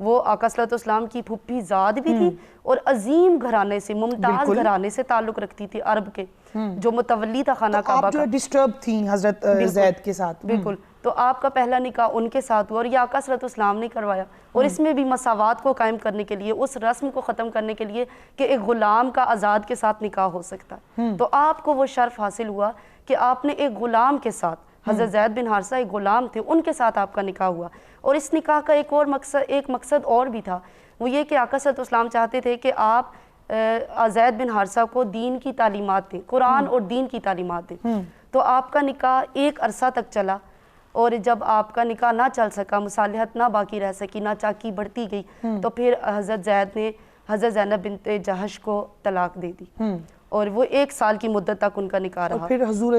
وہ آقا صلی اللہ علیہ وسلم کی پھپھی زاد بھی تھی اور عظیم گھرانے سے، ممتاز گھرانے سے تعلق رکھتی تھی عرب کے، جو متولی تھا خانہ کعبہ کا۔ آپ جو ڈسٹرب تھیں حضرت زید کے ساتھ؟ بالکل، تو آپ کا پہلا نکاح ان کے ساتھ ہوا اور یہ آقا صلی اللہ علیہ وسلم نے کروایا، اور اس میں بھی مساوات کو قائم کرنے کے لیے، اس رسم کو ختم کرنے کے لیے کہ ایک غلام کا آزاد کے ساتھ نکاح ہو سکتا ہے، تو آپ کو وہ شرف حاصل ہوا کہ آپ نے ایک غلام کے ساتھ، حضرت زید بن حارثہ ایک غلام تھے، ان کے ساتھ آپ کا نکاح ہوا۔ اور اس نکاح کا ایک مقصد اور بھی تھا، وہ یہ کہ آقا صلی اللہ علیہ وسلم چاہتے تھے کہ آپ زید بن حارثہ کو دین کی تعلیمات دیں، قرآن اور دین کی تعلیمات دیں۔ تو آپ کا نکاح ایک عرصہ تک چلا، اور جب آپ کا نکاح نہ چل سکا، مصالحت نہ باقی رہ سکی، نہ چاکی بڑھتی گئی، تو پھر حضرت زید نے حضرت زینب بنت جہش کو طلاق دے دی، اور وہ 1 سال کی مدت تک ان کا نکاح رہا۔ اور پھر حضور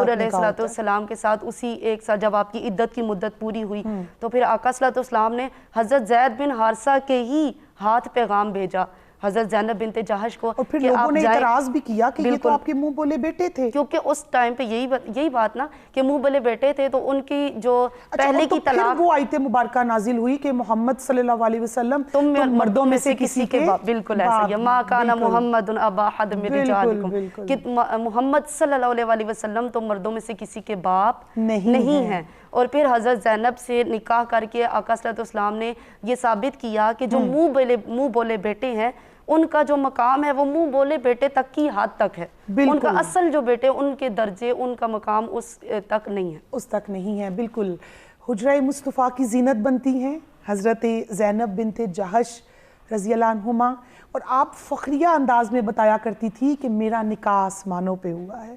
علیہ السلام کے ساتھ اسی 1 سال جب آپ کی عدت کی مدت پوری ہوئی، تو پھر آقا صلی اللہ علیہ وسلم نے حضرت زید بن حارثہ کے ہی ہاتھ پیغام بھیجا حضرت زینب بنت جہش کو، اور پھر لوگوں نے اعتراض بھی کیا کہ یہ تو آپ کے منہ بولے بیٹے تھے، کیونکہ اس ٹائم پہ یہی بات نا کہ منہ بولے بیٹے تھے، تو ان کی جو پہلے کی طلاق، پھر وہ آیت مبارکہ نازل ہوئی کہ محمد صلی اللہ علیہ وسلم تم مردوں میں سے کسی کے بالکل ایسا ہی، ما کان محمد ابا احد من رجالکم، کہ محمد صلی اللہ علیہ وسلم تم مردوں میں سے کسی کے باپ نہیں ہیں۔ اور پھر حضرت زینب سے نکاح کر کے آقا صلی اللہ علیہ وسلم نے یہ ثابت کیا کہ جو منہ بولے بیٹے ہیں، ان کا جو مقام ہے وہ منہ بولے بیٹے تک کی حد تک ہے، ان کا اصل جو بیٹے، ان کے درجے، ان کا مقام اس تک نہیں ہے، اس تک نہیں ہے۔ بالکل حجرہ مصطفیٰ کی زینت بنتی ہیں حضرت زینب بنت جہش رضی اللہ عنہما، اور آپ فخریہ انداز میں بتایا کرتی تھی کہ میرا نکاح آسمانوں پہ ہوا ہے،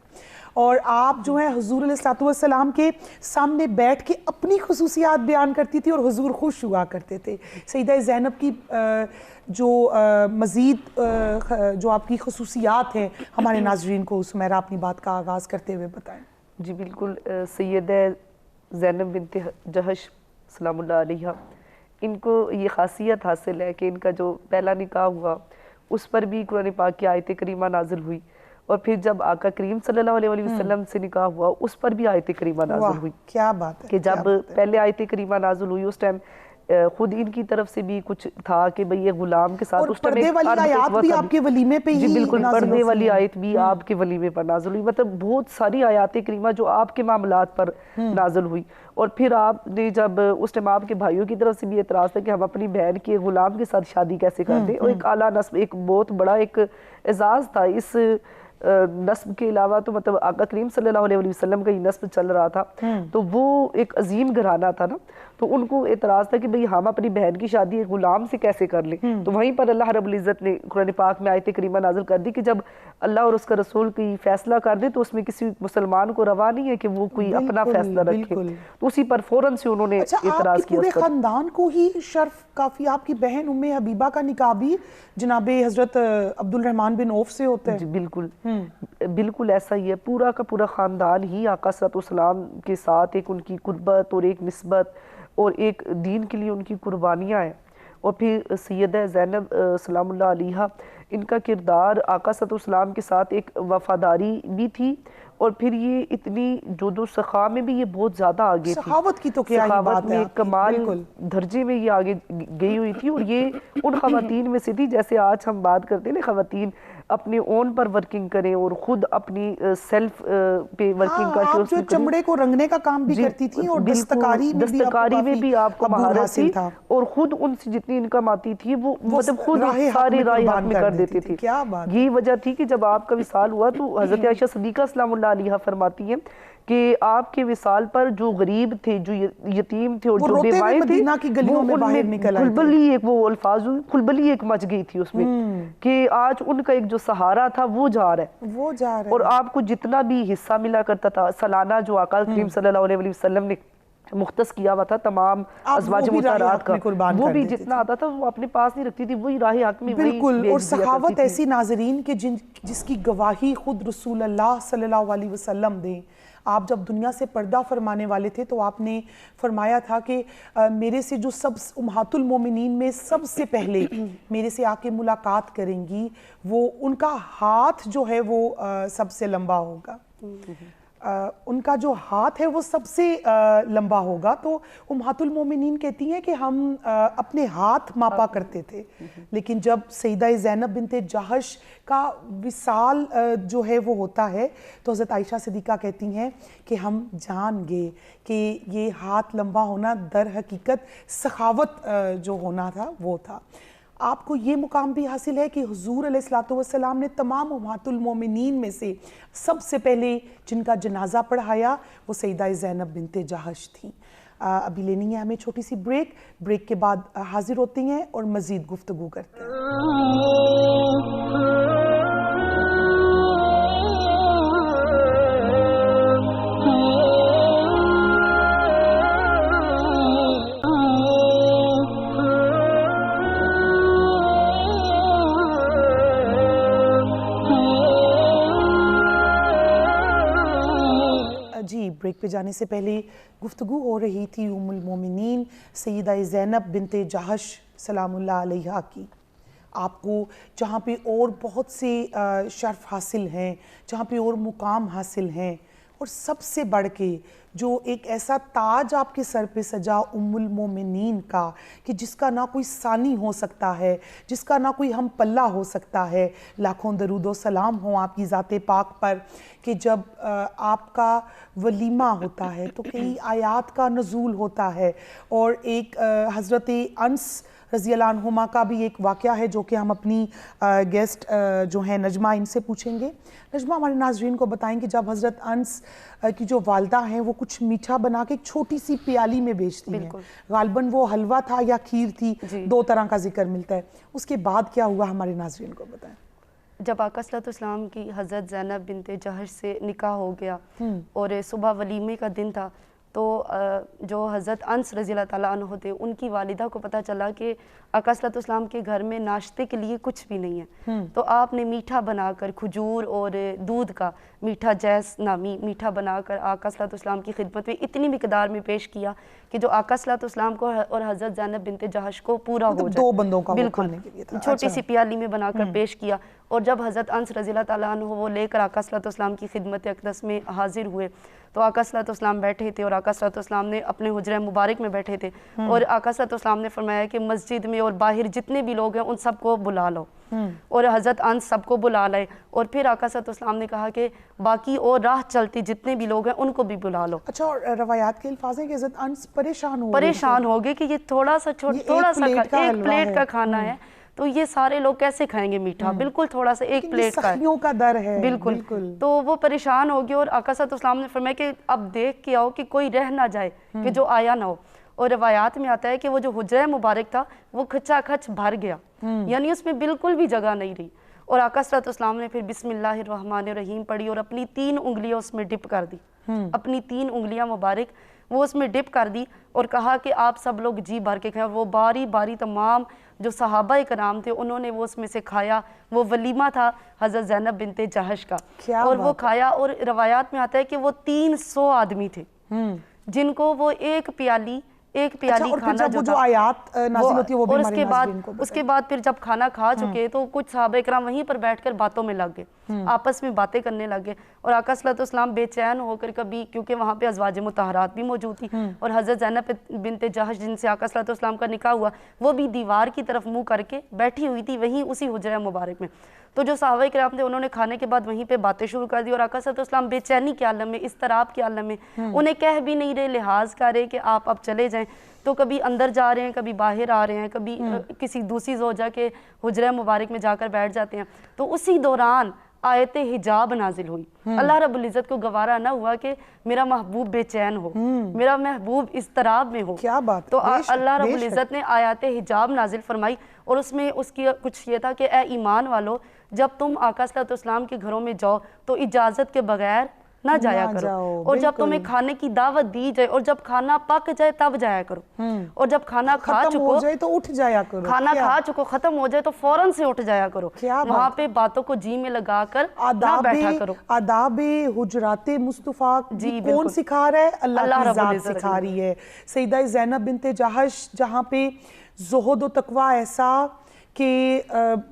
اور آپ جو ہیں حضور علیہ السلام کے سامنے بیٹھ کے اپنی خصوصیات بیان کرتی تھی اور حضور خوش ہوا کرتے تھے۔ سیدہ زینب کی جو مزید جو آپ کی خصوصیات ہیں ہمارے ناظرین کو سمیرہ اپنی بات کا آغاز کرتے ہوئے بتائیں۔ جی بالکل، سیدہ زینب بنت جہش سلام اللہ علیہ، ان کو یہ خاصیت حاصل ہے کہ ان کا جو پہلا نکاح ہوا اس پر بھی قرآن پاک کی آیت کریمہ نازل ہوئی، اور پھر جب آقا کریم صلی اللہ علیہ وسلم سے نکاح ہوا اس پر بھی آیت کریمہ نازل ہوئی۔ کیا بات ہے کہ جب پہلے آیت کریمہ نازل ہوئی اس ٹائم خود ان کی طرف سے بھی کچھ تھا کہ بھئی یہ غلام کے ساتھ، اور پردے والی آیات بھی آپ کے ولیمے پہ ہی جی بالکل، نازل پردے والی آیت بھی آپ کے ولیمے پر نازل ہوئی، مطلب بہت ساری آیات کریمہ جو آپ کے معاملات پر نازل ہوئی۔ اور پھر آپ نے جب اس ٹائم آپ کے بھائیوں کی طرف سے بھی اعتراض تھا کہ ہم اپنی بہن کے غلام کے ساتھ شادی کیسے کر دیں، اور ایک اعلیٰ نسب، ایک بہت بڑا ایک اعزاز تھا اس نسب کے علاوہ، تو مطلب آقا کریم صلی اللہ علیہ وسلم کا یہ نسب چل رہا تھا، تو وہ ایک عظیم گھرانہ تھا نا، تو ان کو اعتراض تھا کہ بھئی ہم اپنی بہن کی شادی ایک غلام سے کیسے کر لیں۔ تو وہیں پر اللہ رب العزت نے قرآن پاک میں آیت کریمہ نازل کر دی کہ جب اللہ اور اس کا رسول کی فیصلہ کر دے تو اس میں کسی مسلمان کو روا نہیں ہے کہ وہ کوئی اپنا فیصلہ رکھے، تو اسی پر فوراً سے انہوں نے اعتراض کیا۔ پورے خاندان کو ہی شرف کافی، آپ کی بہن ام حبیبہ کا نکاح بھی جناب حضرت عبد الرحمن بن عوف سے ہوتا ہے۔ جی بالکل، بالکل ایسا ہی ہے، پورا کا پورا خاندان ہی آقا صلی اللہ علیہ وسلم کے ساتھ ایک ان کی قربت اور ایک نسبت اور ایک دین کے لیے ان کی قربانیاں ہیں۔ اور پھر سیدہ زینب سلام اللہ علیہ، ان کا کردار آقا صلی اللہ علیہ وسلم کے ساتھ ایک وفاداری بھی تھی، اور پھر یہ اتنی جود و سخا میں بھی یہ بہت زیادہ آگے تھی، سخاوت کی تو کیا ہی بات ہے، سخاوت میں کمال درجے میں یہ آگے گئی ہوئی تھی، اور یہ ان خواتین میں سے تھی جیسے آج ہم بات کرتے ہیں نا، خواتین اپنے اون پر ورکنگ کریں اور خود اپنی سیلف پہ ورکنگ کر کے، آپ جو چمڑے کو رنگنے کا کام بھی کرتی تھی اور دستکاری میں بھی آپ کو مہارت تھی، اور خود ان سے جتنی انکم آتی تھی وہ مطلب خود سارے راہ حق میں کر دیتے تھے۔ یہی وجہ تھی کہ جب آپ کا وصال ہوا تو حضرت عائشہ صدیقہ سلام اللہ علیہ فرماتی ہیں کہ آپ کے وصال پر جو غریب تھے، جو یتیم تھے اور جو بیوائیں تھے، وہ ان میں کھلبلی ایک، وہ الفاظ ہوئی، کھلبلی ایک مچ گئی تھی اس میں کہ آج ان کا ایک جو سہارا تھا وہ جا رہا ہے، اور آپ کو جتنا بھی حصہ ملا کرتا تھا سالانہ جو آقا کریم صلی اللہ علیہ وسلم نے مختص کیا ہوا تھا تمام ازواج مطہرات کا، وہ بھی جتنا آتا تھا وہ اپنے پاس نہیں رکھتی تھی، وہی راہ حق میں بالکل۔ اور سخاوت ایسی ناظرین کے جس کی گواہی خود رسول اللہ صلی اللہ علیہ وسلم دیں۔ آپ جب دنیا سے پردہ فرمانے والے تھے تو آپ نے فرمایا تھا کہ میرے سے جو سب امہات المومنین میں سب سے پہلے میرے سے آ کے ملاقات کریں گی، وہ ان کا ہاتھ جو ہے وہ سب سے لمبا ہوگا۔ ان کا جو ہاتھ ہے وہ سب سے لمبا ہوگا، تو امہات المومنین کہتی ہیں کہ ہم اپنے ہاتھ ماپا کرتے تھے، لیکن جب سیدہ زینب بنت جہش کا وصال جو ہے وہ ہوتا ہے تو حضرت عائشہ صدیقہ کہتی ہیں کہ ہم جان گئے کہ یہ ہاتھ لمبا ہونا در حقیقت سخاوت جو ہونا تھا وہ تھا۔ آپ کو یہ مقام بھی حاصل ہے کہ حضور علیہ الصلوۃ والسلام نے تمام امہات المومنین میں سے سب سے پہلے جن کا جنازہ پڑھایا وہ سیدہ زینب بنت جہش تھیں۔ ابھی لینی ہے ہمیں چھوٹی سی بریک کے بعد حاضر ہوتی ہیں اور مزید گفتگو کرتے ہیں۔ جی بریک پہ جانے سے پہلے گفتگو ہو رہی تھی ام المومنین سیدہ زینب بنت جہش سلام اللہ علیہا کی۔ آپ کو جہاں پہ اور بہت سے شرف حاصل ہیں، جہاں پہ اور مقام حاصل ہیں، اور سب سے بڑھ کے جو ایک ایسا تاج آپ کے سر پہ سجا ام المومنین کا کہ جس کا نہ کوئی ثانی ہو سکتا ہے، جس کا نہ کوئی ہم پلہ ہو سکتا ہے، لاکھوں درود و سلام ہوں آپ کی ذات پاک پر کہ جب آپ کا ولیمہ ہوتا ہے تو کئی آیات کا نزول ہوتا ہے، اور ایک حضرت انس رضی اللہ عنہما کا بھی ایک واقعہ ہے جو کہ ہم اپنی گیسٹ جو ہیں نجمہ ان سے پوچھیں گے۔ نجمہ ہمارے ناظرین کو بتائیں کہ جب حضرت انس کی جو والدہ ہیں وہ کچھ میٹھا بنا کے ایک چھوٹی سی پیالی میں بیچتی ہیں، غالباً وہ حلوہ تھا یا کھیر تھی، دو طرح کا ذکر ملتا ہے، اس کے بعد کیا ہوا ہمارے ناظرین کو بتائیں۔ جب آقا صلی اللہ علیہ وسلم کی حضرت زینب بنت جہش سے نکاح ہو گیا اور صبح ولیمے کا دن تھا، تو جو حضرت انس رضی اللہ تعالیٰ عنہ تھے ان کی والدہ کو پتہ چلا کہ آقا صلی اللہ علیہ وسلم کے گھر میں ناشتے کے لیے کچھ بھی نہیں ہے، تو آپ نے میٹھا بنا کر کھجور اور دودھ کا میٹھا جیس نامی میٹھا بنا کر آقا صلی اللہ علیہ وسلم کی خدمت میں اتنی مقدار میں پیش کیا کہ جو آقا صلی اللہ علیہ وسلم کو اور حضرت زینب بنت جہش کو پورا ہو جائے، دو بندوں کا بالکل چھوٹی سی پیالی میں بنا کر پیش کیا۔ اور جب حضرت انس رضی اللہ تعالیٰ عنہ وہ لے کر آقا صلی اللہ علیہ وسلم کی خدمت اقدس میں حاضر ہوئے تو آقا صلی اللہ علیہ وسلم بیٹھے تھے اور آقا صلی اللہ علیہ وسلم نے اپنے حجرہ مبارک میں بیٹھے تھے، اور آقا صلی اللہ علیہ وسلم نے فرمایا کہ مسجد میں اور باہر جتنے بھی لوگ ہیں ان سب کو بلا لو، اور حضرت انس سب کو بلا لائے، اور پھر آقا صلی اللہ علیہ وسلم نے کہا کہ باقی اور راہ چلتی جتنے بھی لوگ ہیں ان کو بھی بلا لو۔ اچھا، اور روایات کے الفاظ ہیں کہ حضرت انس پریشان ہو گئے کہ یہ تھوڑا سا ایک پلیٹ کا کھانا ہے تو یہ سارے لوگ کیسے کھائیں گے میٹھا، بالکل تھوڑا سا ایک پلیٹ کا سخیوں کا در ہے، بالکل۔ تو وہ پریشان ہو گئے اور آقا صلی اللہ علیہ وسلم نے فرمایا کہ اب دیکھ کے آؤ کہ کوئی رہ نہ جائے کہ جو آیا نہ ہو، اور روایات میں آتا ہے کہ وہ جو حجرہ مبارک تھا وہ کھچا کھچ بھر گیا، یعنی اس میں بالکل بھی جگہ نہیں رہی، اور آقا صلی اللہ علیہ وسلم نے پھر بسم اللہ الرحمن الرحیم پڑھی اور اپنی 3 انگلیاں اس میں ڈپ کر دی، اپنی 3 انگلیاں مبارک وہ اس میں ڈپ کر دی اور کہا کہ آپ سب لوگ جی بھر کے کھائیں، اور وہ باری باری تمام جو صحابہ کرام تھے انہوں نے وہ اس میں سے کھایا، وہ ولیمہ تھا حضرت زینب بنت جہش کا، اور وہ کھایا، اور روایات میں آتا ہے کہ وہ 300 آدمی تھے جن کو وہ ایک پیالی کھانا جو آیات نازل ہوتی ہے وہ بھی ہمارے ناظرین کو بتائیں۔ اس کے بعد پھر جب کھانا کھا چکے تو کچھ صحابہ کرام وہیں پر بیٹھ کر باتوں میں لگ گئے، آپس میں باتیں کرنے لگے، اور آقا صلی اللہ علیہ وسلم بے چین ہو کر کبھی، کیونکہ وہاں پہ ازواج مطہرات بھی موجود تھی اور حضرت زینب بنت جہش جن سے آقا صلی اللہ علیہ وسلم کا نکاح ہوا وہ بھی دیوار کی طرف منہ کر کے بیٹھی ہوئی تھی وہیں اسی حجرہ مبارک میں، تو جو صحابہ کرام تھے انہوں نے کھانے کے بعد وہیں پہ باتیں شروع کر دی، اور آقا صلی اللہ علیہ وسلم بے چینی کے عالم میں، اضطراب کے عالم میں، انہیں کہہ بھی نہیں رہے، لحاظ کر رہے کہ آپ اب چلے جائیں، تو کبھی اندر جا رہے ہیں، کبھی باہر آ رہے ہیں، کبھی کسی دوسری زوجہ کے حجرہ مبارک میں جا کر بیٹھ جاتے ہیں، تو اسی دوران آیت حجاب نازل ہوئی۔ اللہ رب العزت کو گوارا نہ ہوا کہ میرا محبوب بے چین ہو، میرا محبوب اضطراب میں ہو، تو اللہ رب العزت نے آیات حجاب نازل فرمائی، اور اس میں اس کی کچھ یہ تھا کہ اے ایمان والو جب تم آقا صلی اللہ علیہ وسلم کے گھروں میں جاؤ تو اجازت کے بغیر نہ جایا کرو، اور جب تمہیں کھانے کی دعوت دی جائے اور جب کھانا پک جائے تب جایا کرو، اور جب کھانا کھا چکو تو اٹھ جایا کرو، کھانا کھا چکو ختم ہو جائے تو فوراً سے اٹھ جایا کرو، وہاں پہ باتوں کو جی میں لگا کر نہ بیٹھا کرو۔ آداب حجرات مصطفیٰ کون سکھا رہا ہے؟ اللہ کی ذات سکھا رہی ہے۔ سیدہ زینب بنت جہش جہاں پہ زہد و تقویٰ ایسا کہ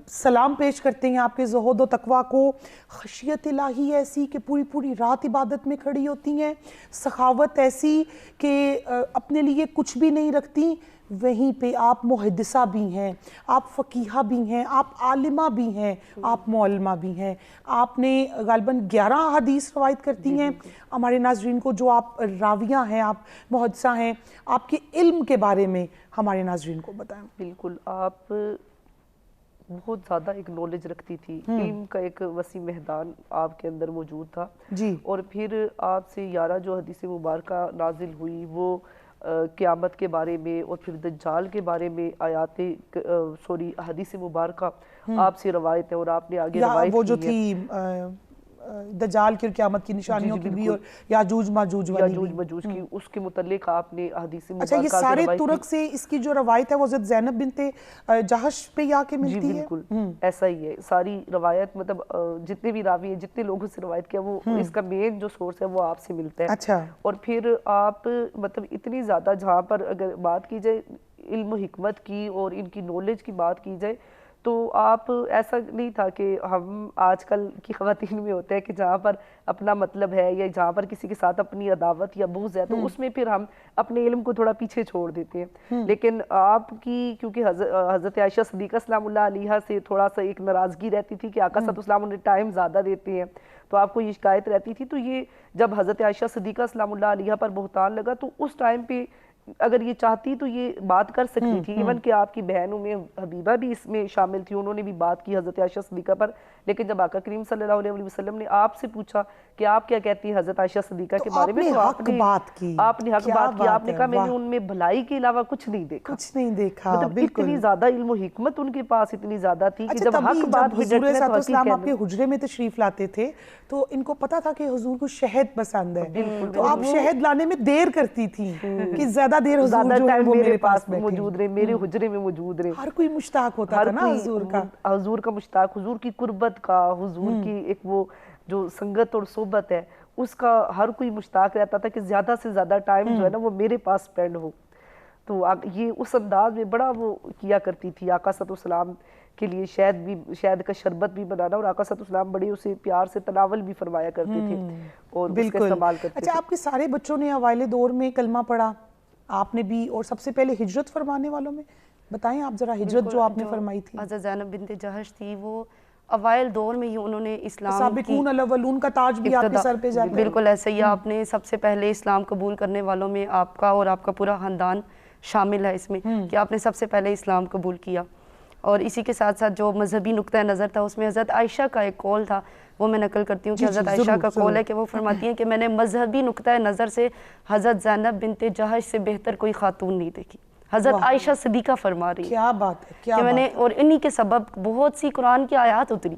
سلام پیش کرتے ہیں آپ کے زہد و تقویٰ کو. خشیت الہی ایسی کہ پوری پوری رات عبادت میں کھڑی ہوتی ہیں, سخاوت ایسی کہ اپنے لیے کچھ بھی نہیں رکھتی. وہیں پہ آپ محدثہ بھی ہیں, آپ فقیہہ بھی ہیں, آپ عالمہ بھی ہیں, آپ معلمہ بھی ہیں. آپ نے غالباً 11 حدیث روایت کرتی ہیں ہمارے ناظرین کو, جو آپ راویہ ہیں, آپ محدثہ ہیں. آپ کے علم کے بارے میں ہمارے ناظرین کو بتائیں. بالکل, آپ بہت زیادہ ایک نالج رکھتی تھی, علم کا ایک وسیع میدان آپ کے اندر موجود تھا جی. اور پھر آپ سے 11 جو حدیث مبارکہ نازل ہوئی وہ قیامت کے بارے میں اور پھر دجال کے بارے میں حدیث مبارکہ آپ سے روایت ہے, اور آپ نے آگے روایت وہ جو کی ہے تھی دجال کی اور قیامت کی نشانیوں کی بھی, اور یاجوج ماجوج والی یاجوج ماجوج کی, اس کے متعلق آپ نے حدیث مبارکہ اچھا, یہ سارے ترک سے اس کی جو روایت ہے وہ حضرت زینب بنت جہش پہ آ کے ملتی ہے؟ جی بالکل ایسا ہی ہے. ساری روایت مطلب جتنے بھی راوی ہیں, جتنے لوگوں سے روایت کیا, وہ اس کا مین جو سورس ہے وہ آپ سے ملتا ہے. اچھا. اور پھر آپ مطلب اتنی زیادہ, جہاں پر اگر بات کی جائے علم و حکمت کی اور ان کی نالج کی بات کی جائے, تو آپ ایسا نہیں تھا کہ ہم آج کل کی خواتین میں ہوتے ہیں کہ جہاں پر اپنا مطلب ہے یا جہاں پر کسی کے ساتھ اپنی عداوت یا بغض ہے تو اس میں پھر ہم اپنے علم کو تھوڑا پیچھے چھوڑ دیتے ہیں. لیکن آپ کی کیونکہ حضرت عائشہ صدیقہ سلام اللہ علیہا سے تھوڑا سا ایک ناراضگی رہتی تھی کہ آقا صلی اللہ علیہ وسلم انہیں ٹائم زیادہ دیتے ہیں, تو آپ کو یہ شکایت رہتی تھی. تو یہ جب حضرت عائشہ صدیقہ سلام اللہ علیہا پر بہتان لگا تو اس ٹائم پہ اگر یہ چاہتی تو یہ بات کر سکتی تھی. ایون کہ آپ کی بہنوں میں حبیبہ بھی اس میں شامل تھی, انہوں نے بھی بات کی حضرت عائشہ صدیقہ پر. لیکن جب آقا کریم صلی اللہ علیہ وسلم نے آپ سے پوچھا کہ آپ کیا کہتی ہیں حضرت عائشہ صدیقہ کے بارے میں, تو آپ نے حق بات کی, آپ نے کہا میں نے ان میں بھلائی کے علاوہ کچھ نہیں دیکھا. مطلب اتنی زیادہ علم و حکمت ان کے پاس اتنی زیادہ تھی کہ جب حق بات حضور صلی اللہ علیہ وسلم آپ کے حجرے میں تشریف لاتے تھے تو ان کو پتا تھا کہ حضور کو شہد پسند ہے, تو آپ شہد لانے میں دیر کرتی تھی کہ زیادہ دیر حضور جو ہے وہ میرے پاس موجود رہے, میرے حجرے میں موجود رہے. ہر کوئی مشتاق ہوتا تھا نا حضور کا مشتاق, حضور کی قربت کا, حضور کی ایک وہ جو سنگت اور صحبت ہے اس کا ہر کوئی مشتاق رہتا تھا کہ زیادہ سے زیادہ ٹائم جو ہے نا وہ میرے پاس سپینڈ ہو. تو یہ اس انداز میں بڑا وہ کیا کرتی تھی. آقا صلی اللہ علیہ وسلم کے لیے شہد کا شربت بھی بنانا, اور آقا صلی اللہ علیہ وسلم بڑے اسے پیار سے تناول بھی فرمایا کرتے تھے اور اس کا استعمال کرتے تھے. اچھا, آپ کے سارے بچوں نے اوائل دور میں کلمہ پڑھا, آپ نے بھی, اور سب سے پہلے ہجرت فرمانے والوں میں بتائیں آپ ذرا ہجرت جو آپ نے فرمائی تھی. حضرت زینب بنت جہش تھی, وہ اوائل دور میں ہی انہوں نے اسلام سابقون الاولون کا تاج بھی آپ کے سر پہ جاتا ہے. بالکل ایسے ہی, آپ نے سب سے پہلے اسلام قبول کرنے والوں میں آپ کا اور آپ کا پورا خاندان شامل ہے اس میں, کہ آپ نے سب سے پہلے اسلام قبول کیا. اور اسی کے ساتھ ساتھ جو مذہبی نقطہ نظر تھا اس میں حضرت عائشہ کا ایک قول تھا, وہ میں نقل کرتی ہوں کہ حضرت عائشہ کا قول ہے کہ وہ فرماتی ہیں کہ میں نے مذہبی نقطہ نظر سے حضرت زینب بنت جہش سے بہتر کوئی خاتون نہیں دیکھی. حضرت عائشہ صدیقہ فرما رہی ہے, کیا بات ہے, کہ میں نے, اور انہی کے سبب بہت سی قرآن کی آیات اتری,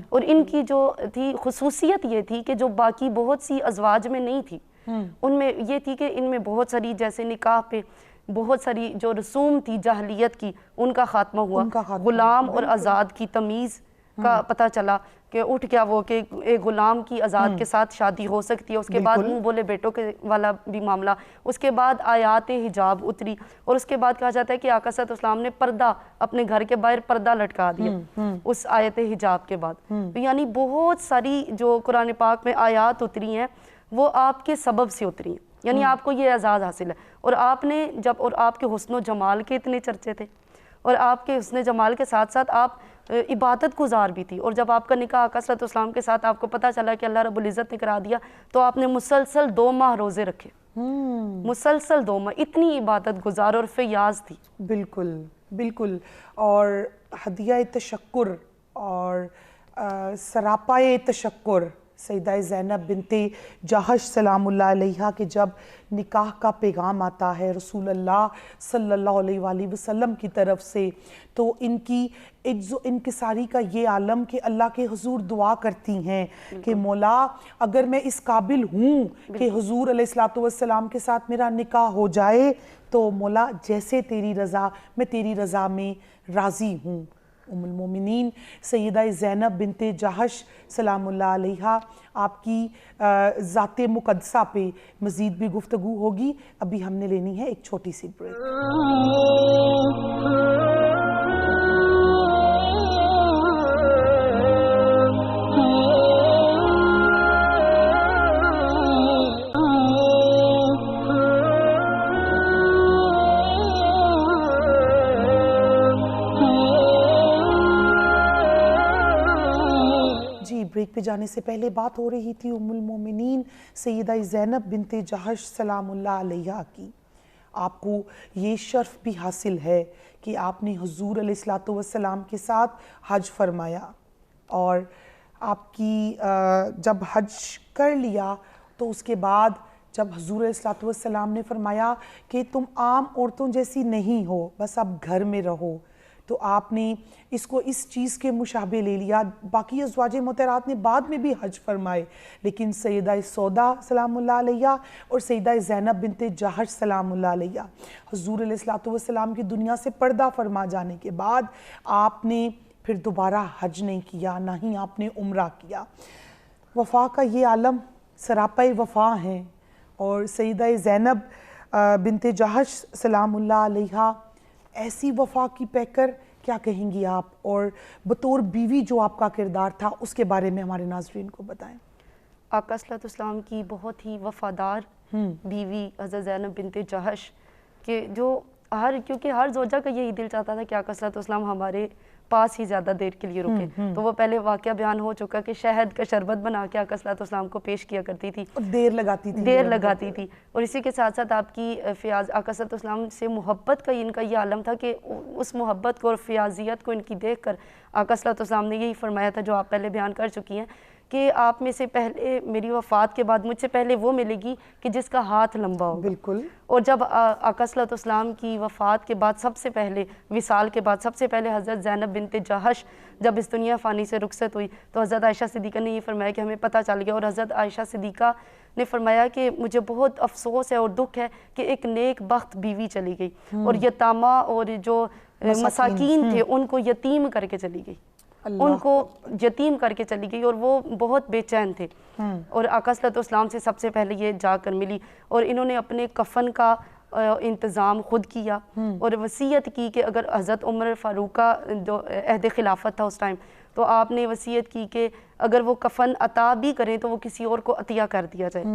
اور ان کی جو تھی خصوصیت یہ تھی کہ جو باقی بہت سی ازواج میں نہیں تھی, ان میں یہ تھی کہ ان میں بہت ساری جیسے نکاح پہ بہت ساری جو رسوم تھی جاہلیت کی ان کا خاتمہ ہوا, غلام اور آزاد کی تمیز کا پتہ چلا کہ اٹھ کیا وہ کہ ایک غلام کی آزاد کے ساتھ شادی ہو سکتی ہے. اس کے بعد منہ بولے بیٹوں کے والا بھی معاملہ, اس کے بعد آیات حجاب اتری, اور اس کے بعد کہا جاتا ہے کہ آقا صلی اللہ علیہ وسلم نے پردہ اپنے گھر کے باہر پردہ لٹکا دیا اس آیت حجاب کے بعد. یعنی بہت ساری جو قرآن پاک میں آیات اتری ہیں وہ آپ کے سبب سے اتری ہیں, یعنی آپ کو یہ اعزاز حاصل ہے. اور آپ نے جب, اور آپ کے حسن و جمال کے اتنے چرچے تھے, اور آپ کے حسن جمال کے ساتھ ساتھ آپ عبادت گزار بھی تھی, اور جب آپ کا نکاح آقا صلی اللہ علیہ وسلم کے ساتھ آپ کو پتہ چلا کہ اللہ رب العزت نے کرا دیا, تو آپ نے مسلسل 2 ماہ روزے رکھے, مسلسل 2 ماہ, اتنی عبادت گزار اور فیاض تھی. بالکل بالکل. اور ہدیہ تشکر اور سراپائے تشکر سیدہ زینب بنت جہش سلام اللہ علیہا کے جب نکاح کا پیغام آتا ہے رسول اللہ صلی اللہ علیہ وآلہ وسلم کی طرف سے, تو ان کی عجز و انکساری کا یہ عالم کہ اللہ کے حضور دعا کرتی ہیں کہ مولا اگر میں اس قابل ہوں کہ حضور علیہ السلام کے ساتھ میرا نکاح ہو جائے تو مولا جیسے تیری رضا, میں تیری رضا میں راضی ہوں. ام المومنین سیدہ زینب بنت جہش سلام اللہ علیہا, آپ کی ذات مقدسہ پہ مزید بھی گفتگو ہوگی. ابھی ہم نے لینی ہے ایک چھوٹی سی بریک. بریک پہ جانے سے پہلے بات ہو رہی تھی ام المومنین سیدہ زینب بنت جہش سلام اللہ علیہا کی. آپ کو یہ شرف بھی حاصل ہے کہ آپ نے حضور علیہ الصلوۃ والسلام کے ساتھ حج فرمایا، اور آپ کی جب حج کر لیا تو اس کے بعد جب حضور علیہ الصلوۃ والسلام نے فرمایا کہ تم عام عورتوں جیسی نہیں ہو، بس اب گھر میں رہو، تو آپ نے اس کو اس چیز کے مشابہ لے لیا. باقی ازواج مطہرات نے بعد میں بھی حج فرمائے، لیکن سیدہ سودا سلام اللہ علیہا اور سیدہ زینب بنت جہش سلام اللہ علیہا حضور علیہ الصلوۃ والسلام کی دنیا سے پردہ فرما جانے کے بعد آپ نے پھر دوبارہ حج نہیں کیا، نہ ہی آپ نے عمرہ کیا. وفا کا یہ عالم سراپا وفا ہیں، اور سیدہ زینب بنت جہش سلام اللہ علیہا ایسی وفا کی پیکر، کیا کہیں گی آپ، اور بطور بیوی جو آپ کا کردار تھا اس کے بارے میں ہمارے ناظرین کو بتائیں. آقا صلی اللہ علیہ وسلم کی بہت ہی وفادار بیوی حضرت زینب بنت جہش، کہ جو کیونکہ ہر زوجہ کا یہی دل چاہتا تھا کہ آقا صلی اللہ علیہ وسلم ہمارے پاس ہی زیادہ دیر کے لیے رکے. تو وہ پہلے واقعہ بیان ہو چکا کہ شہد کا شربت بنا کے آقا صلی اللہ علیہ وسلم کو پیش کیا کرتی تھی، اور دیر لگاتی تھی. اور اسی کے ساتھ ساتھ آپ کی فیاض آقا صلی اللہ علیہ وسلم سے محبت کا ان کا یہ عالم تھا کہ اس محبت کو اور فیاضیت کو ان کی دیکھ کر آقا صلی اللہ علیہ وسلم نے یہی فرمایا تھا جو آپ پہلے بیان کر چکی ہیں کہ آپ میں سے پہلے میری وفات کے بعد مجھ سے پہلے وہ ملے گی کہ جس کا ہاتھ لمبا ہو. بالکل. اور جب آقا صلی اللہ علیہ وسلم کی وفات کے بعد سب سے پہلے وصال کے بعد سب سے پہلے حضرت زینب بنت جہش جب اس دنیا فانی سے رخصت ہوئی تو حضرت عائشہ صدیقہ نے یہ فرمایا کہ ہمیں پتہ چل گیا، اور حضرت عائشہ صدیقہ نے فرمایا کہ مجھے بہت افسوس ہے اور دکھ ہے کہ ایک نیک بخت بیوی چلی گئی اور یتامہ اور جو مساکین تھے ان کو یتیم کر کے چلی گئی، ان کو یتیم کر کے چلی گئی، اور وہ بہت بے چین تھے. اور آقا صلی اللہ علیہ وسلم سے سب سے پہلے یہ جا کر ملی، اور انہوں نے اپنے کفن کا انتظام خود کیا اور وصیت کی کہ اگر حضرت عمر فاروق کا جو عہد خلافت تھا اس ٹائم، تو آپ نے وصیت کی کہ اگر وہ کفن عطا بھی کریں تو وہ کسی اور کو عطیہ کر دیا جائے.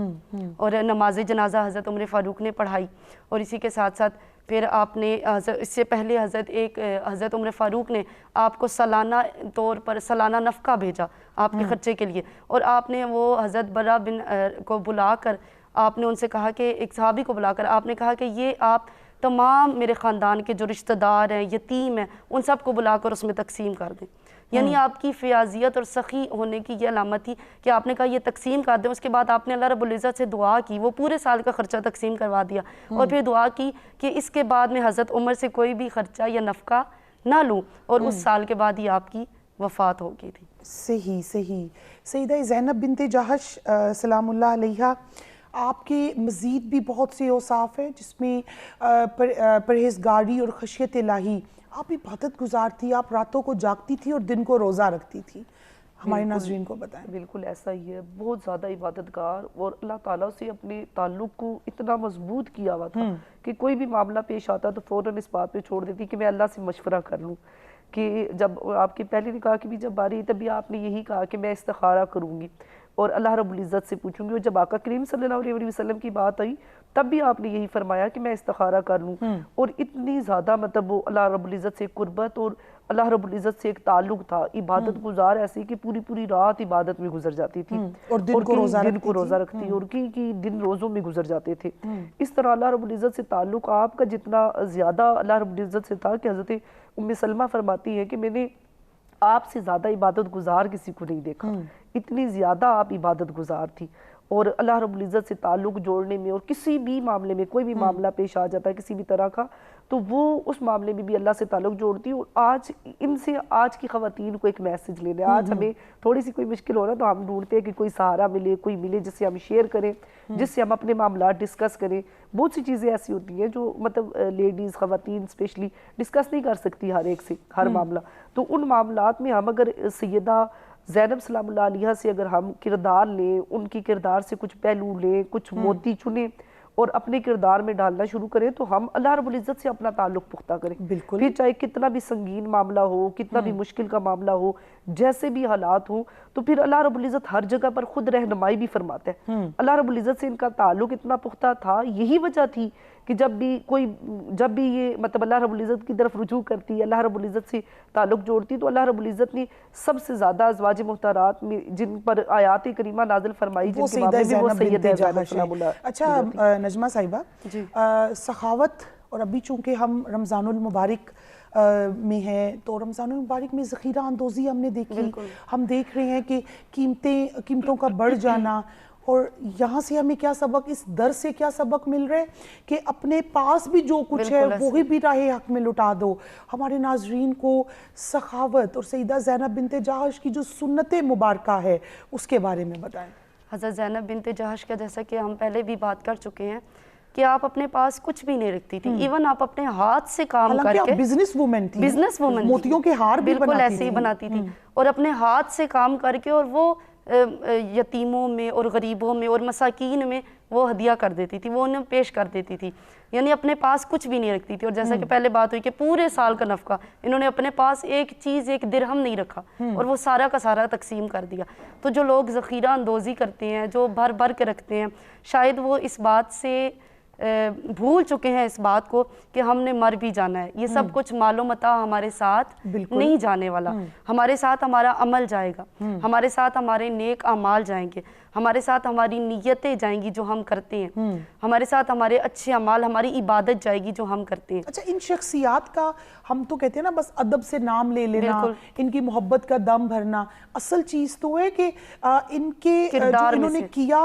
اور نماز جنازہ حضرت عمر فاروق نے پڑھائی، اور اسی کے ساتھ ساتھ پھر آپ نے اس سے پہلے حضرت عمر فاروق نے آپ کو سالانہ طور پر سالانہ نفقہ بھیجا آپ کے خرچے کے لیے، اور آپ نے وہ حضرت برا بن کو بلا کر آپ نے ان سے کہا کہ ایک صحابی کو بلا کر آپ نے کہا کہ یہ آپ تمام میرے خاندان کے جو رشتہ دار ہیں، یتیم ہیں، ان سب کو بلا کر اس میں تقسیم کر دیں. یعنی آپ کی فیاضیت اور سخی ہونے کی یہ علامت تھی کہ آپ نے کہا یہ تقسیم کر دیں. اس کے بعد آپ نے اللہ رب العزت سے دعا کی، وہ پورے سال کا خرچہ تقسیم کروا دیا، اور پھر دعا کی کہ اس کے بعد میں حضرت عمر سے کوئی بھی خرچہ یا نفقہ نہ لوں، اور اس سال کے بعد ہی آپ کی وفات ہو گئی تھی. صحیح. سیدہ زینب بنت جہش سلام اللہ علیہا، آپ کے مزید بھی بہت سے اوصاف ہیں جس میں پرہیزگاری اور خشیت الہی. آپ عبادت گزار تھی، آپ راتوں کو جاگتی تھی اور دن کو روزہ رکھتی تھی. ہمارے ناظرین کو بتائیں. بالکل ایسا ہی ہے، بہت زیادہ عبادت گار، اور اللہ تعالیٰ سے اپنے تعلق کو اتنا مضبوط کیا ہوا تھا کہ کوئی بھی معاملہ پیش آتا تو فوراً اس بات پہ چھوڑ دیتی کہ میں اللہ سے مشورہ کر لوں. کہ جب آپ کی پہلی نکاح کی بھی جب باری تبھی آپ نے یہی کہا کہ میں استخارہ کروں گی اور اللہ رب العزت سے پوچھوں گی. اور جب آقا کریم صلی اللہ علیہ وسلم کی بات آئی تب بھی آپ نے یہی فرمایا کہ میں استخارہ کر لوں. اور اتنی زیادہ مطلب وہ اللہ رب العزت سے قربت اور اللہ رب العزت سے ایک تعلق تھا. عبادت گزار ایسی کہ پوری رات عبادت میں گزر جاتی تھی، اور دن کو روزہ رکھتی، اور کی دن روزوں میں گزر جاتے تھے. اس طرح اللہ رب العزت سے تعلق آپ کا جتنا زیادہ اللہ رب العزت سے تھا کہ حضرت ام سلمہ فرماتی ہے کہ میں نے آپ سے زیادہ عبادت گزار کسی کو نہیں دیکھا. اتنی زیادہ آپ عبادت گزار تھی، اور اللہ رب العزت سے تعلق جوڑنے میں، اور کسی بھی معاملے میں کوئی بھی معاملہ پیش آ جاتا ہے کسی بھی طرح کا تو وہ اس معاملے میں بھی اللہ سے تعلق جوڑتی. اور آج ان سے آج کی خواتین کو ایک میسج لینا ہے. آج ہمیں تھوڑی سی کوئی مشکل ہو رہا تو ہم ڈھونڈتے ہیں کہ کوئی سہارا ملے، کوئی ملے جس سے ہم شیئر کریں، جس سے ہم اپنے معاملات ڈسکس کریں. بہت سی چیزیں ایسی ہوتی ہیں جو مطلب لیڈیز خواتین اسپیشلی ڈسکس نہیں کر سکتی ہر ایک سے ہر معاملہ. تو ان معاملات میں ہم اگر سیدہ زینب سلام اللہ علیہ سے اگر ہم کردار لیں، ان کی کردار سے کچھ پہلو لیں، کچھ موتی چنیں اور اپنے کردار میں ڈالنا شروع کریں تو ہم اللہ رب العزت سے اپنا تعلق پختہ کریں. پھر چاہے کتنا بھی سنگین معاملہ ہو، کتنا بھی مشکل کا معاملہ ہو، جیسے بھی حالات ہوں، تو پھر اللہ رب العزت ہر جگہ پر خود رہنمائی بھی فرماتا ہے. اللہ رب العزت سے ان کا تعلق اتنا پختہ تھا، یہی وجہ تھی کہ جب بھی یہ مطلب اللہ رب العزت کی طرف رجوع کرتی ہے, اللہ رب العزت سے تعلق جوڑتی, تو اللہ رب العزت نے سب سے زیادہ ازواج محترات میں جن پر آیات کریمہ نازل فرمائی جن کے بارے میں وہ سیدہ زینب سلام اللہ. اچھا نجمہ صاحبہ, سخاوت, اور ابھی چونکہ ہم رمضان المبارک میں ہیں تو رمضان المبارک میں ذخیرہ اندوزی ہم نے دیکھی, ہم دیکھ رہے ہیں کہ قیمتوں کا بڑھ جانا, اور یہاں سے ہمیں کیا سبق, اس در سے کیا سبق مل رہے کہ اپنے پاس بھی جو کچھ ہے وہی بھی راہ حق میں لٹا دو. ہمارے ناظرین کو سخاوت اور سیدہ زینب بنت جہش کی جو سنت مبارکہ ہے اس کے بارے میں بتائیں. حضرت زینب بنت جہش کا جیسا کہ ہم پہلے بھی بات کر چکے ہیں کہ آپ اپنے پاس کچھ بھی نہیں رکھتی تھی, ایون آپ اپنے ہاتھ سے کام کر کے, بزنس وومن تھی, موتیوں کے ہار بھی بالکل ایسے ہی بناتی تھی, اور اپنے ہاتھ سے کام کر کے اور وہ یتیموں میں اور غریبوں میں اور مساکین میں وہ ہدیہ کر دیتی تھی, وہ انہیں پیش کر دیتی تھی, یعنی اپنے پاس کچھ بھی نہیں رکھتی تھی. اور جیسا کہ پہلے بات ہوئی کہ پورے سال کا نفقہ انہوں نے اپنے پاس ایک چیز, ایک درہم نہیں رکھا, اور وہ سارا کا سارا تقسیم کر دیا. تو جو لوگ ذخیرہ اندوزی کرتے ہیں, جو بھر بھر کے رکھتے ہیں, شاید وہ اس بات سے بھول چکے ہیں اس بات کو کہ ہم نے مر بھی جانا ہے. یہ سب کچھ مال و متاع ہمارے ساتھ نہیں جانے والا, ہمارے ساتھ ہمارا عمل جائے گا, ہمارے ساتھ ہمارے نیک اعمال جائیں گے, ہمارے ساتھ ہماری نیتیں جائیں گی جو ہم کرتے ہیں, ہمارے ساتھ ہمارے اچھے اعمال, ہماری عبادت جائے گی جو ہم کرتے ہیں. اچھا, ان شخصیات کا ہم تو کہتے ہیں نا بس ادب سے نام لے لینا, ان کی محبت کا دم بھرنا, اصل چیز تو ہے کہ ان کے جو انہوں نے کیا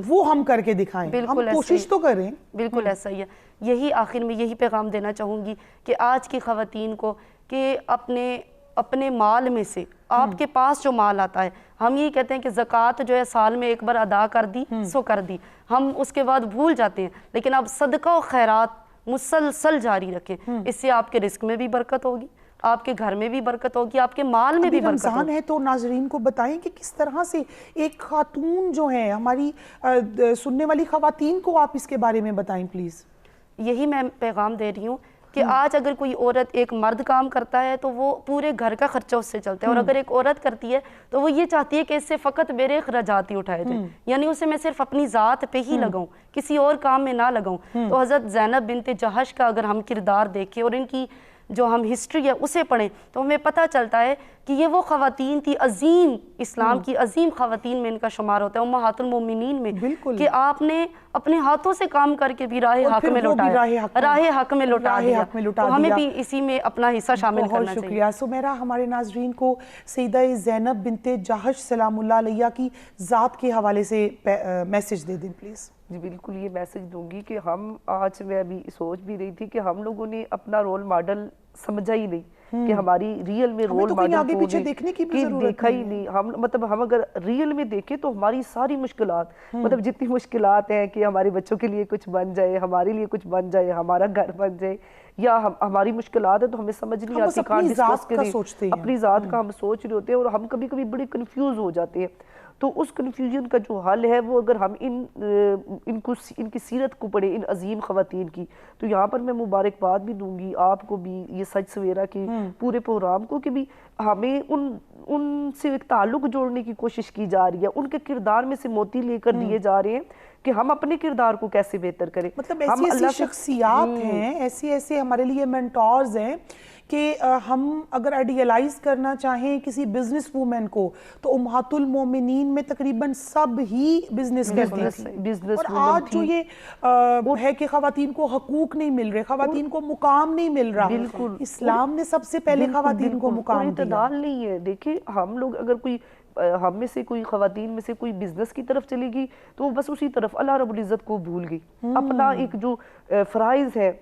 وہ ہم کر کے دکھائیں, ہم کوشش تو کریں. بالکل ایسا ہی ہے. یہی آخر میں یہی پیغام دینا چاہوں گی کہ آج کی خواتین کو کہ اپنے مال میں سے, آپ کے پاس جو مال آتا ہے, ہم یہی کہتے ہیں کہ زکوٰۃ جو ہے سال میں ایک بار ادا کر دی سو کر دی, ہم اس کے بعد بھول جاتے ہیں, لیکن آپ صدقہ و خیرات مسلسل جاری رکھیں, اس سے آپ کے رزق میں بھی برکت ہوگی, آپ کے گھر میں بھی برکت ہوگی, آپ کے مال میں بھی برکت ہوگی. رمضان ہے تو ناظرین کو بتائیں کہ کس طرح سے ایک خاتون جو ہے, ہماری سننے والی خواتین کو آپ اس کے بارے میں بتائیں پلیز. یہی میں پیغام دے رہی ہوں کہ آج اگر کوئی عورت, ایک مرد کام کرتا ہے تو وہ پورے گھر کا خرچہ اس سے چلتا ہے, اور اگر ایک عورت کرتی ہے تو وہ یہ چاہتی ہے کہ اس سے فقط میرے اخراجات ہی اٹھائے جائیں, یعنی اسے میں صرف اپنی ذات پہ ہی لگاؤں, کسی اور کام میں نہ لگاؤں. تو حضرت زینب بنت جہش کا اگر ہم کردار دیکھیں اور ان کی جو ہم ہسٹری ہے اسے پڑھیں تو ہمیں پتہ چلتا ہے کہ یہ وہ خواتین تھی, عظیم اسلام کی عظیم خواتین میں ان کا شمار ہوتا ہے, امہات المومنین میں, کہ آپ نے اپنے ہاتھوں سے کام کر کے بھی راہ حق میں لوٹایا, راہ حق میں لوٹا دیا. تو ہمیں بھی اسی میں اپنا حصہ شامل کرنا چاہیے. بہت شکریہ سمیرہ. ہمارے ناظرین کو سیدہ زینب بنت جہش سلام اللہ علیہ کی ذات کے حوالے سے میسج دے دیں پلیز. جی بالکل, یہ میسج دوں گی کہ ہم آج, میں ابھی سوچ بھی رہی تھی کہ ہم لوگوں نے اپنا رول ماڈل سمجھا ہی نہیں کہ ہماری ریئل میں رول ماڈل آگے پیچھے دیکھنے کی بھی ضرورت دیکھا ہی نہیں. ہم اگر ریئل میں دیکھیں تو ہماری ساری مشکلات, مطلب جتنی مشکلات ہیں کہ ہمارے بچوں کے لیے کچھ بن جائے, ہمارے لیے کچھ بن جائے, ہمارا گھر بن جائے, یا ہماری مشکلات ہیں تو ہمیں سمجھ نہیں آتی, اپنی ذات کا سوچتے ہیں, اپنی ذات کا ہم سوچ رہے ہوتے ہیں, اور ہم کبھی کبھی بڑے کنفیوز ہو جاتے ہیں. تو اس کنفیوژن کا جو حل ہے وہ اگر ہم ان کی سیرت کو پڑھیں, ان عظیم خواتین کی, تو یہاں پر میں مبارکباد بھی دوں گی آپ کو بھی, یہ سچ سویرا کی پورے پروگرام کو, کہ بھی ہمیں ان سے ایک تعلق جوڑنے کی کوشش کی جا رہی ہے, ان کے کردار میں سے موتی لے کر دیے جا رہے ہیں کہ ہم اپنے کردار کو کیسے بہتر کریں. مطلب ایسی شخصیات ہیں, ایسے ہمارے لیے مینٹورز ہیں کہ ہم اگر آئیڈیالائز کرنا چاہیں کسی بزنس وومن کو تو امہات المومنین میں تقریباً سب ہی بزنس کرتی تھی, اور آج جو یہ ہے کہ خواتین کو حقوق نہیں مل رہے, خواتین کو مقام نہیں مل رہا, اسلام نے سب سے پہلے خواتین کو مقام دیا. اعتدال نہیں ہے. دیکھیں ہم لوگ اگر ہم میں سے کوئی خواتین میں سے کوئی بزنس کی طرف چلے گی تو وہ بس اسی طرف اللہ رب العزت کو بھول گئی, اپنا ایک جو فرائض ہے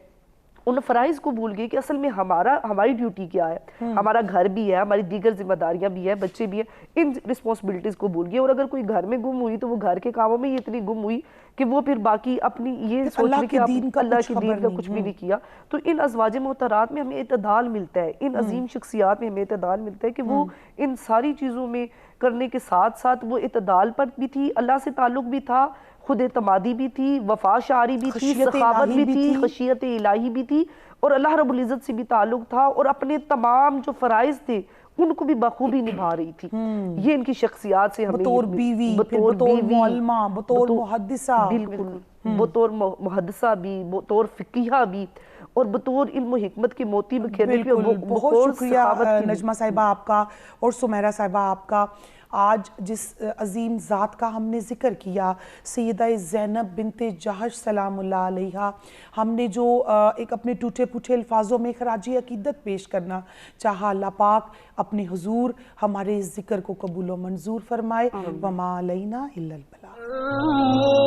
ان فرائض کو بھول گئی کہ اصل میں ہماری ڈیوٹی کیا ہے, ہمارا گھر بھی ہے, ہماری دیگر ذمہ داریاں بھی ہیں, بچے بھی ہیں, ان رسپانسبلٹیز کو بھول گئی. اور اگر کوئی گھر میں گم ہوئی تو وہ گھر کے کاموں میں یہ اتنی گم ہوئی کہ وہ پھر باقی اپنی یہ سوچ رہی کہ اللہ کے دین کا کچھ بھی نہیں کیا. تو ان ازواج محترات میں ہمیں اعتدال ملتا ہے, ان عظیم شخصیات میں ہمیں اعتدال ملتا ہے کہ وہ ان ساری چیزوں میں کرنے کے ساتھ ساتھ وہ اعتدال پر بھی تھی, اللہ سے تعلق بھی تھا, خود اعتمادی بھی تھی, وفا شعاری بھی تھی, سخاوت بھی تھی, خشیت الہی بھی تھی, اور اللہ رب العزت سے بھی تعلق تھا, اور اپنے تمام جو فرائض تھے ان کو بھی بخوبی نبھا رہی تھی. یہ ان کی شخصیات سے ہمیں بطور بیوی, بطور معلمہ, بطور محدثہ, بالکل بطور محدثہ بھی، بطور فقیہ بھی، اور بطور علم و حکمت کی موتی بکھیرنے پہ بہت شکریہ نجمہ صاحبہ آپ کا اور سمیرہ صاحبہ آپ کا. آج جس عظیم ذات کا ہم نے ذکر کیا، سیدہ زینب بنت جہش سلام اللہ علیہا، ہم نے جو ایک اپنے ٹوٹے پھوٹے الفاظوں میں خراج عقیدت پیش کرنا چاہا، اللہ پاک اپنے حضور ہمارے اس ذکر کو قبول و منظور فرمائے. وما علینا الا البلاغ.